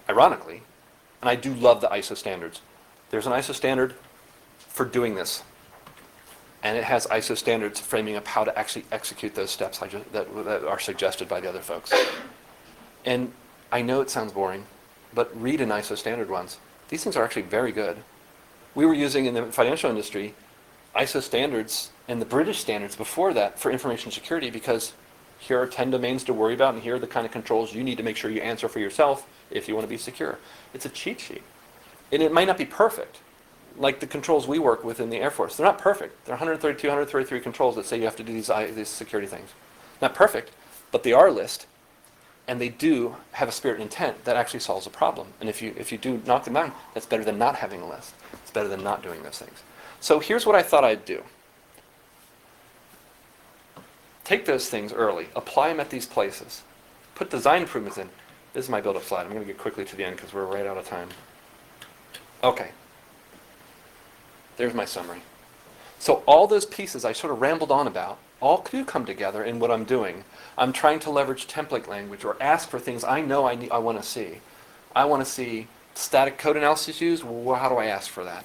Ironically, and I do love the ISO standards. There's an ISO standard for doing this. And it has ISO standards framing up how to actually execute those steps that are suggested by the other folks. And I know it sounds boring, but read an ISO standard ones. These things are actually very good. We were using in the financial industry ISO standards and the British standards before that for information security because here are 10 domains to worry about and here are the kind of controls you need to make sure you answer for yourself if you want to be secure. It's a cheat sheet. And it might not be perfect. Like the controls we work with in the Air Force. They're not perfect. There are 132, 133 controls that say you have to do these security things. Not perfect, but they are a list. And they do have a spirit and intent that actually solves a problem. And if you do knock them down, that's better than not having a list. It's better than not doing those things. So here's what I thought I'd do. Take those things early. Apply them at these places. Put design improvements in. This is my build-up slide. I'm going to get quickly to the end because we're right out of time. Okay. There's my summary. So all those pieces I sort of rambled on about all do come together in what I'm doing. I'm trying to leverage template language or ask for things I know I want to see. I want to see static code analysis used. Well, how do I ask for that?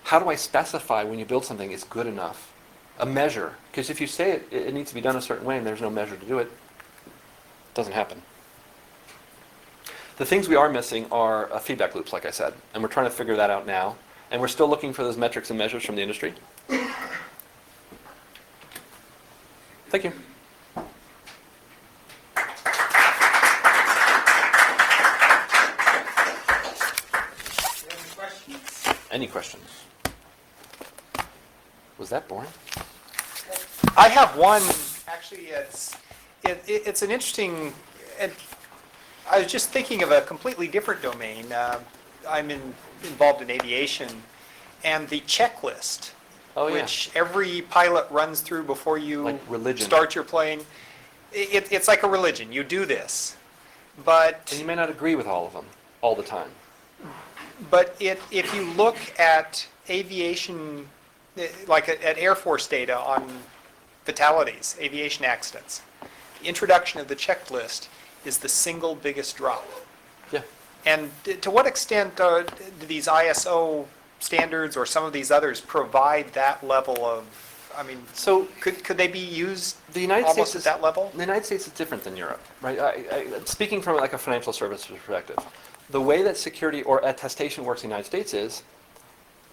How do I specify when you build something it's good enough? A measure. Because if you say it needs to be done a certain way and there's no measure to do it, it doesn't happen. The things we are missing are feedback loops, like I said. And we're trying to figure that out now. And we're still looking for those metrics and measures from the industry. Thank you. Any questions? Was that boring? I have one. Actually, it's an interesting. I was just thinking of a completely different domain. I'm involved in aviation, and the checklist, which every pilot runs through before you start your plane. It's like a religion. You do this, but and you may not agree with all of them all the time. But if you look at aviation, like at Air Force data on fatalities, aviation accidents, the introduction of the checklist is the single biggest drop. Yeah. And to what extent do these ISO standards or some of these others provide that level of, I mean, So could they be used the United almost States at that level? The United States is different than Europe, right? Speaking from like a financial services perspective, the way that security or attestation works in the United States is,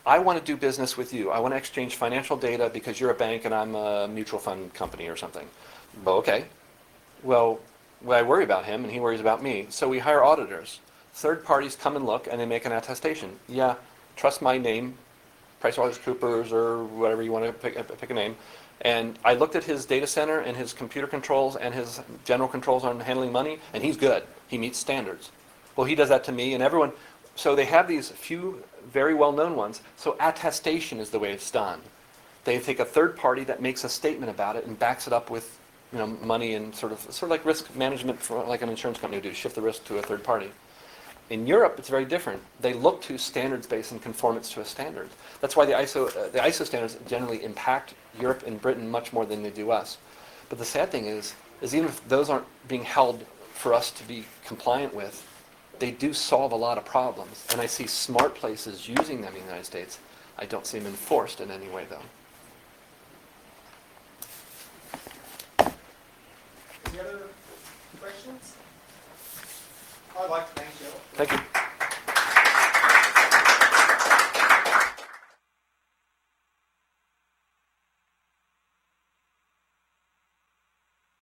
I want to do business with you. I want to exchange financial data because you're a bank and I'm a mutual fund company or something. Well, okay. Well, I worry about him and he worries about me. So we hire auditors. Third parties come and look and they make an attestation. Yeah, trust my name, PricewaterhouseCoopers or whatever you want to pick a name. And I looked at his data center and his computer controls and his general controls on handling money, and he's good. He meets standards. Well, he does that to me and everyone. So they have these few very well-known ones. So attestation is the way it's done. They take a third party that makes a statement about it and backs it up with, money and sort of like risk management for like an insurance company would do, shift the risk to a third party. In Europe, it's very different. They look to standards-based and conformance to a standard. That's why the ISO standards generally impact Europe and Britain much more than they do us. But the sad thing is even if those aren't being held for us to be compliant with, they do solve a lot of problems. And I see smart places using them in the United States. I don't see them enforced in any way, though. Any other questions? I'd like to thank you. Thank you.